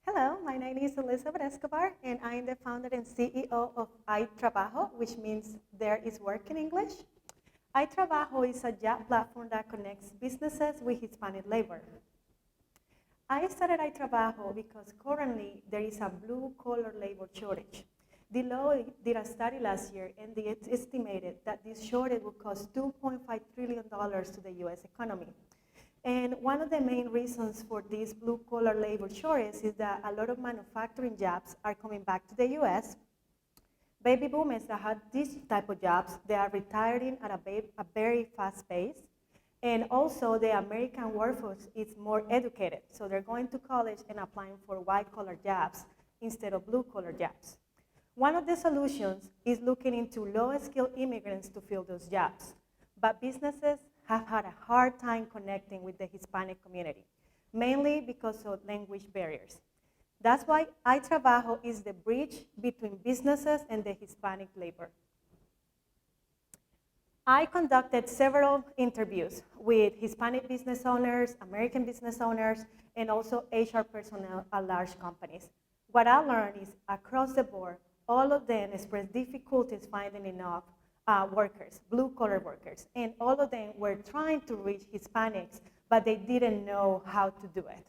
Hello, my name is Elizabeth Escobar, and I am the founder and CEO of Trabajo, which means there is work in English. Trabajo is a job platform that connects businesses with Hispanic labor. I started Trabajo because currently there is a blue-collar labor shortage. Deloitte did a study last year, and they estimated that this shortage would cost $2.5 trillion to the US economy. And one of the main reasons for this blue-collar labor shortage is that a lot of manufacturing jobs are coming back to the US. Baby boomers that had these type of jobs, they are retiring at a very fast pace. And also the American workforce is more educated. So they're going to college and applying for white-collar jobs instead of blue-collar jobs. One of the solutions is looking into low-skilled immigrants to fill those jobs. But businesses have had a hard time connecting with the Hispanic community, mainly because of language barriers. That's why Trabajo is the bridge between businesses and the Hispanic labor. I conducted several interviews with Hispanic business owners, American business owners, and also HR personnel at large companies. What I learned is across the board, all of them expressed difficulties finding enough workers, blue-collar workers, and all of them were trying to reach Hispanics, but they didn't know how to do it.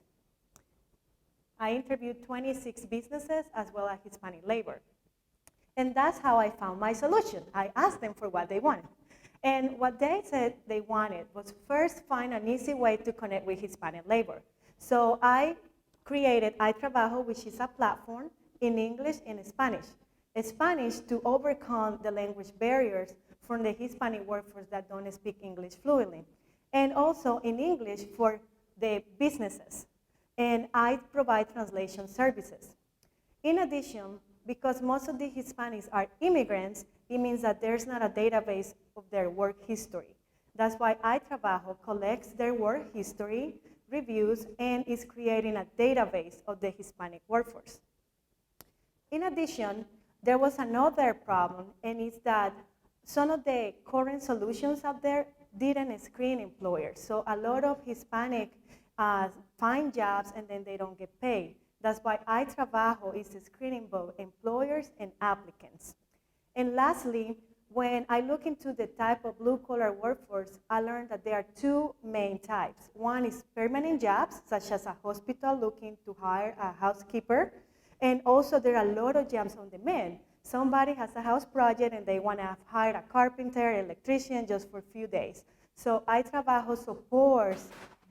I interviewed 26 businesses as well as Hispanic labor. And that's how I found my solution. I asked them for what they wanted. And what they said they wanted was first find an easy way to connect with Hispanic labor. So I created iTrabajo, which is a platform in English and Spanish. Spanish to overcome the language barriers from the Hispanic workforce that don't speak English fluently. And also in English for the businesses. And I provide translation services. In addition, because most of the Hispanics are immigrants, it means that there's not a database of their work history. That's why iTrabajo collects their work history, reviews, and is creating a database of the Hispanic workforce. In addition, there was another problem, and it's that some of the current solutions out there didn't screen employers. So a lot of Hispanic find jobs and then they don't get paid. That's why iTrabajo is screening both employers and applicants. And lastly, when I look into the type of blue-collar workforce, I learned that there are two main types. One is permanent jobs, such as a hospital looking to hire a housekeeper. And also there are a lot of jobs on demand. Somebody has a house project and they want to hire a carpenter, electrician just for a few days. So iTrabajo supports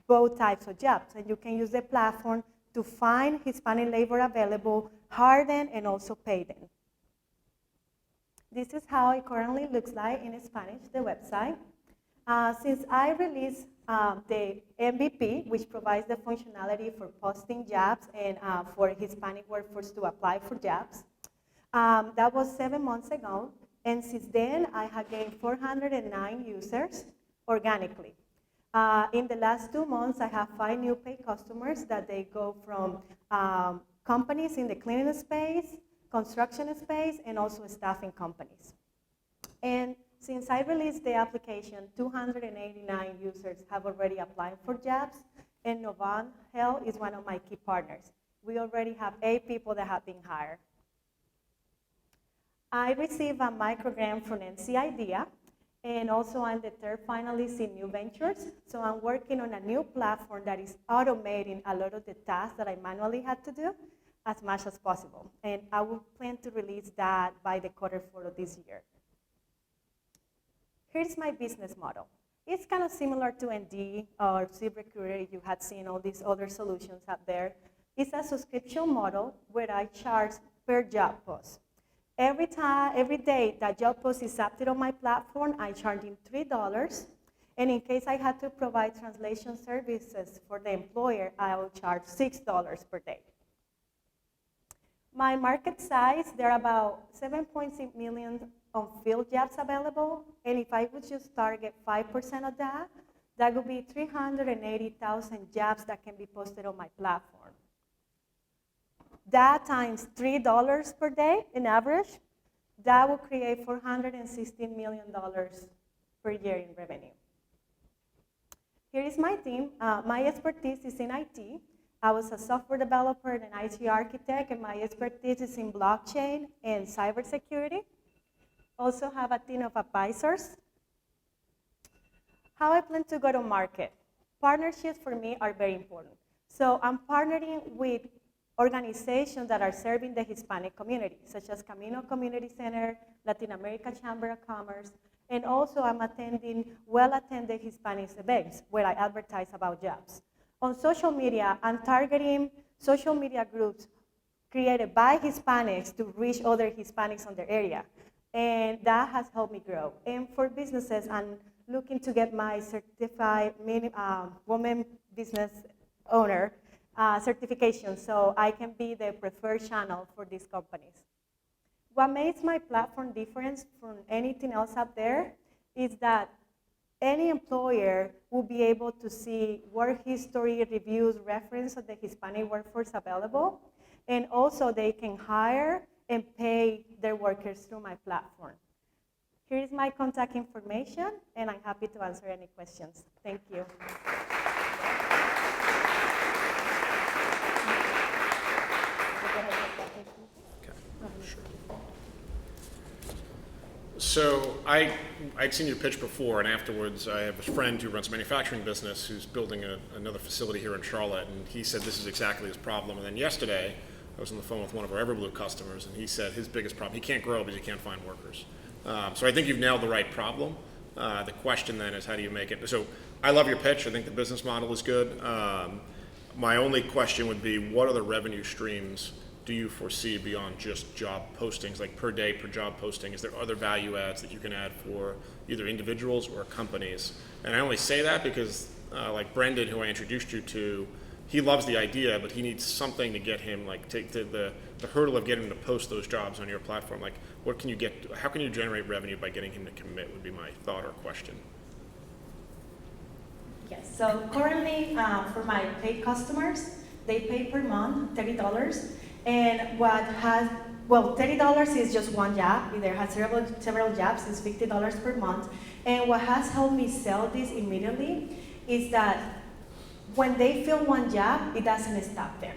both types of jobs. And you can use the platform to find Hispanic labor available, hire them, and also pay them. This is how it currently looks like in Spanish, the website. Since I released the MVP, which provides the functionality for posting jobs and for Hispanic workforce to apply for jobs, that was 7 months ago. And since then, I have gained 409 users organically. In the last 2 months, I have 5 new paid customers that they go from companies in the cleaning space, construction space, and also staffing companies. And since I released the application, 289 users have already applied for jobs, and Novan Health is one of my key partners. We already have 8 people that have been hired. I received a microgrant from NC IDEA, and also I'm the 3rd finalist in New Ventures. So I'm working on a new platform that is automating a lot of the tasks that I manually had to do as much as possible. And I will plan to release that by the Q4 of this year. Here's my business model. It's kind of similar to Indeed or ZipRecruiter. You had seen all these other solutions out there. It's a subscription model where I charge per job post. Every day that job post is updated on my platform, I charge him $3. And in case I had to provide translation services for the employer, I will charge $6 per day. My market size, there are about 7.6 million field jobs available. And if I would just target 5% of that, that would be 380,000 jobs that can be posted on my platform. That times $3 per day in average, that will create $416 million per year in revenue. Here is my team. My expertise is in IT, I was a software developer and an IT architect, and my expertise is in blockchain and cybersecurity. Also have a team of advisors. How I plan to go to market? Partnerships for me are very important. So I'm partnering with organizations that are serving the Hispanic community, such as Camino Community Center, Latin America Chamber of Commerce, and also I'm attending well-attended Hispanic events where I advertise about jobs. On social media, I'm targeting social media groups created by Hispanics to reach other Hispanics on their area. And that has helped me grow. And for businesses, I'm looking to get my certified woman business owner certification so I can be the preferred channel for these companies. What makes my platform different from anything else out there is that any employer will be able to see work history, reviews, reference of the Hispanic workforce available, and also they can hire and pay their workers through my platform. Here is my contact information, and I'm happy to answer any questions. Thank you. So I'd seen your pitch before, and afterwards I have a friend who runs a manufacturing business who's building another facility here in Charlotte, and he said this is exactly his problem. And then yesterday, I was on the phone with one of our Everblue customers, and he said his biggest problem, he can't grow because he can't find workers. So I think you've nailed the right problem. The question then is how do you make it? So I love your pitch. I think the business model is good. My only question would be, what other revenue streams do you foresee beyond just job postings, like per day, per job posting? Is there other value adds that you can add for either individuals or companies? And I only say that because like Brendan, who I introduced you to, he loves the idea, but he needs something to get him, like take the hurdle of getting him to post those jobs on your platform. Like what can you get, how can you generate revenue by getting him to commit would be my thought or question. Yes, so currently for my paid customers, they pay per month $30. And what has, well, $30 is just one job. If there has several jobs, it's $50 per month. And what has helped me sell this immediately is that when they fill one job, it doesn't stop there.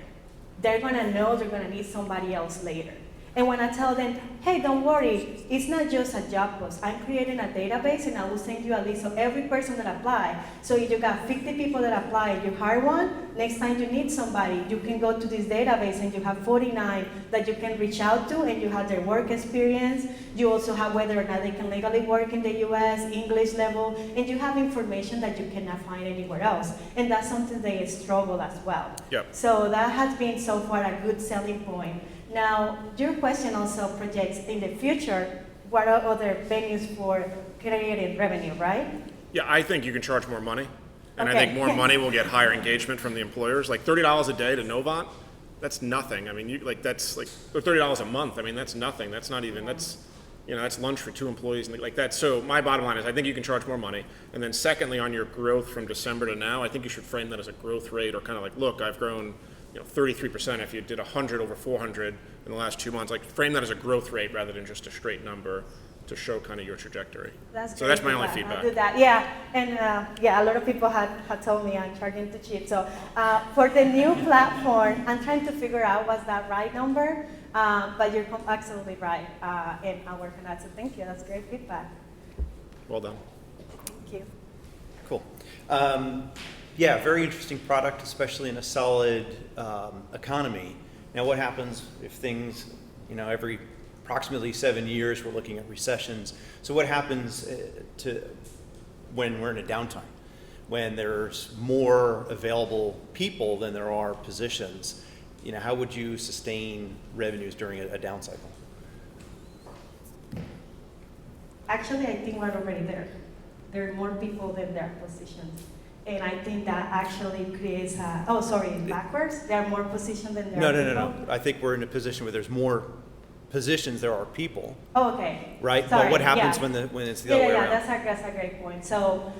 They're gonna know they're gonna need somebody else later. And when I tell them, hey, don't worry, it's not just a job post. I'm creating a database and I will send you a list of every person that applied. So if you got 50 people that apply and you hire one, next time you need somebody, you can go to this database and you have 49 that you can reach out to and you have their work experience. You also have whether or not they can legally work in the US, English level, and you have information that you cannot find anywhere else. And that's something they struggle as well. Yep. So that has been so far a good selling point. Now, your question also projects in the future, what are other venues for creating revenue, right? Yeah, I think you can charge more money. And Okay. I think more money will get higher engagement from the employers. Like $30 a day to Novant, that's nothing. I mean, that's like $30 a month. I mean, that's nothing. That's not even, that's lunch for 2 employees and like that. So my bottom line is I think you can charge more money. And then secondly, on your growth from December to now, I think you should frame that as a growth rate or kind of like, look, I've grown 33% if you did 100 over 400 in the last 2 months. Like frame that as a growth rate rather than just a straight number to show kind of your trajectory. So that's my only feedback. I'll do that. Yeah, and a lot of people had told me I'm charging too cheap. So for the new platform, I'm trying to figure out what's that right number, but you're absolutely right, and I'm working on that. So thank you, that's great feedback. Well done. Thank you. Cool. Yeah, very interesting product, especially in a solid economy. Now, what happens if things, every approximately 7 years, we're looking at recessions. So what happens to when we're in a downtime? When there's more available people than there are positions, how would you sustain revenues during a down cycle? Actually, I think we're already there. There are more people than there are positions. And I think that actually creates backwards. There are more positions than there are people. No. I think we're in a position where there's more positions, there are people. Oh, okay. Right? Sorry, but what happens yeah. when it's the other way around? That's a great point. So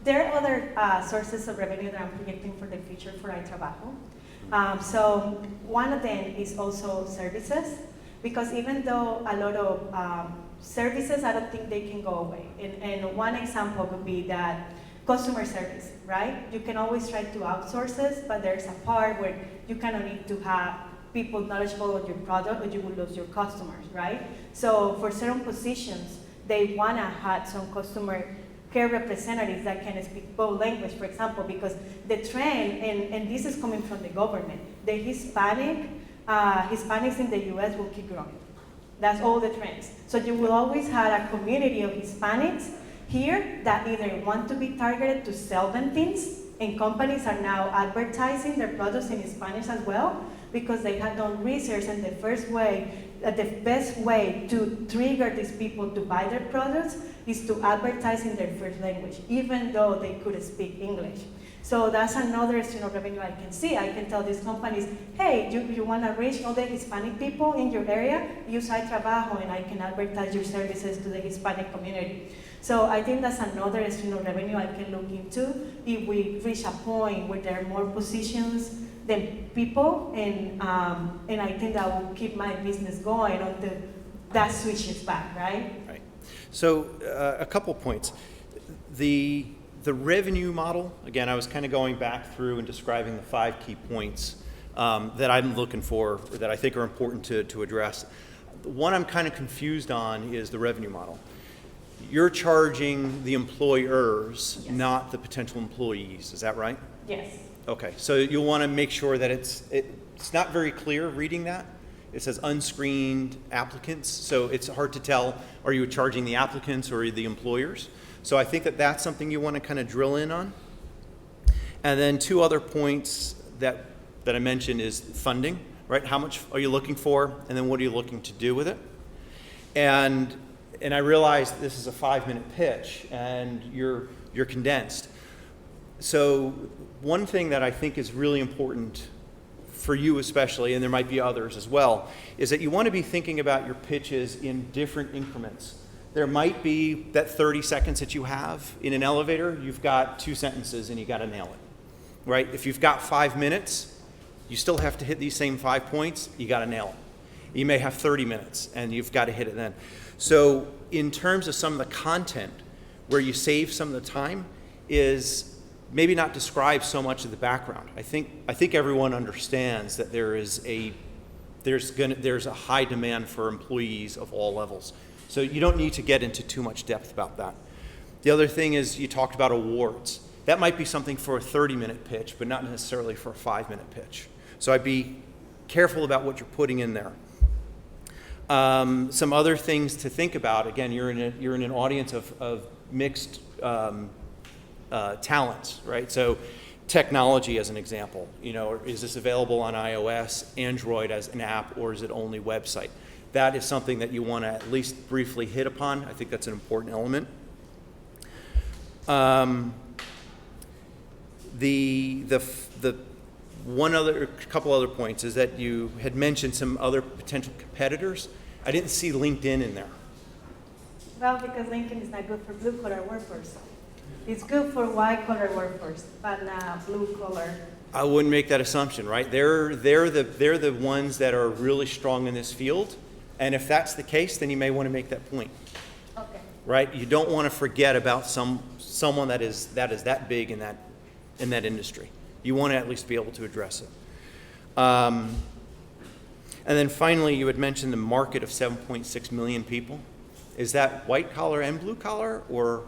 there are other sources of revenue that I'm projecting for the future for Trabajo. So one of them is also services, because even though a lot of services, I don't think they can go away. And one example would be that Customer service, right? You can always try to outsource this, but there's a part where you kind of need to have people knowledgeable of your product or you will lose your customers, right? So for certain positions, they want to have some customer care representatives that can speak both language, for example, because the trend, and this is coming from the government, the Hispanics in the US will keep growing. That's all the trends. So you will always have a community of Hispanics here that either want to be targeted to sell them things, and companies are now advertising their products in Spanish as well, because they have done research, and the best way to trigger these people to buy their products is to advertise in their first language, even though they could speak English. So that's another stream of revenue I can see. I can tell these companies, hey, you want to reach all the Hispanic people in your area? Use Trabajo, and I can advertise your services to the Hispanic community. So I think that's another stream of revenue I can look into if we reach a point where there are more positions than people, and I think that will keep my business going until that switches back, right? Right. So a couple points. The revenue model, again, I was kind of going back through and describing the 5 key points that I'm looking for, or that I think are important to address. The one I'm kind of confused on is the revenue model. You're charging the employers, Yes. not the potential employees, is that right? Yes. Okay, so you'll want to make sure that it's not very clear reading that. It says unscreened applicants, so it's hard to tell, are you charging the applicants or the employers? So I think that that's something you want to kind of drill in on. And then 2 other points that I mentioned is funding, right? How much are you looking for, and then what are you looking to do with it? And I realize this is a 5-minute pitch, and you're condensed. So one thing that I think is really important for you especially, and there might be others as well, is that you want to be thinking about your pitches in different increments. There might be that 30 seconds that you have in an elevator, you've got 2 sentences and you got to nail it, right? If you've got 5 minutes, you still have to hit these same 5 points, you got to nail it. You may have 30 minutes and you've got to hit it then. So in terms of some of the content, where you save some of the time is maybe not describe so much of the background. I think everyone understands that there's a high demand for employees of all levels. So you don't need to get into too much depth about that. The other thing is you talked about awards. That might be something for a 30-minute pitch, but not necessarily for a 5-minute pitch. So I'd be careful about what you're putting in there. Some other things to think about. Again, you're in an audience of mixed talents, right? So technology as an example, is this available on iOS, Android as an app, or is it only website? That is something that you want to at least briefly hit upon. I think that's an important element. Couple other points is that you had mentioned some other potential competitors. I didn't see LinkedIn in there. Well, because LinkedIn is not good for blue-collar workers. It's good for white-collar workers, but not blue-collar. I wouldn't make that assumption, right? They're the ones that are really strong in this field, and if that's the case, then you may want to make that point. Okay. Right? You don't want to forget about someone that is that big in that industry. You want to at least be able to address it. And then finally, you had mentioned the market of 7.6 million people. Is that white collar and blue collar, or?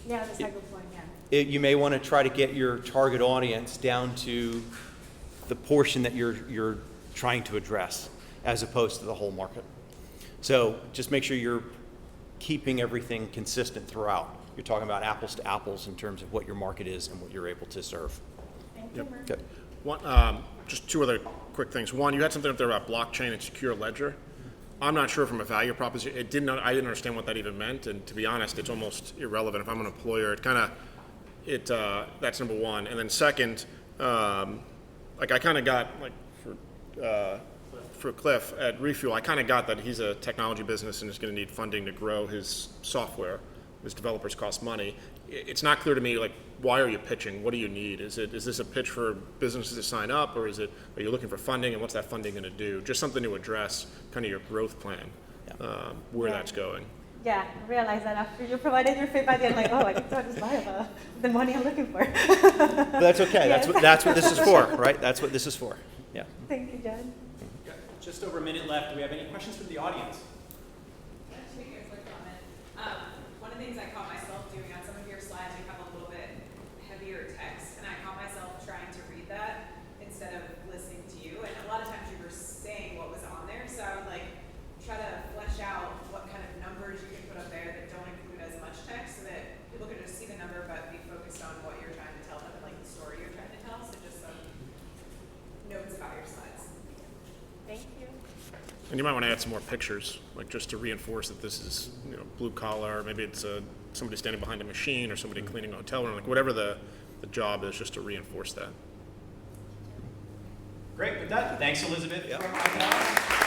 Yeah, that's a good point, yeah. You may want to try to get your target audience down to the portion that you're trying to address, as opposed to the whole market. So just make sure you're keeping everything consistent throughout. You're talking about apples to apples in terms of what your market is and what you're able to serve. Thank you. Good. Just 2 other quick things. One, you had something up there about blockchain and secure ledger. I'm not sure from a value proposition. I didn't understand what that even meant, and to be honest, it's almost irrelevant. If I'm an employer, that's number one. And then second, I kind of got for Cliff at Refuel, I kind of got that he's a technology business and is going to need funding to grow his software. His developers cost money. It's not clear to me, why are you pitching? What do you need? Is this a pitch for businesses to sign up, or are you looking for funding, and what's that funding going to do? Just something to address kind of your growth plan, where that's going. Yeah, I realized that after you provided your feedback, you're like, oh, I need to add the money I'm looking for. But that's okay. Yes. That's what this is for, right? That's what this is for. Yeah. Thank you, John. Got just over a minute left. Do we have any questions from the audience? Can I just make a quick comment? One of the things I caught myself doing on some of your slides, you have a little bit heavier text, and I caught myself trying to read that instead of listening to you. And a lot of times you were saying what was on there, so I would like try to flesh out what kind of numbers you can put up there that don't include as much text, so that people can just see the number but be focused on what you're trying to tell them and like the story you're trying to tell. So just some notes about your slides. Thank you. And you might want to add some more pictures, like just to reinforce that this is, blue collar. Maybe it's somebody standing behind a machine or somebody cleaning a hotel room, like whatever the job is, just to reinforce that. Great. With that, thanks, Elizabeth. Yep. From Icon.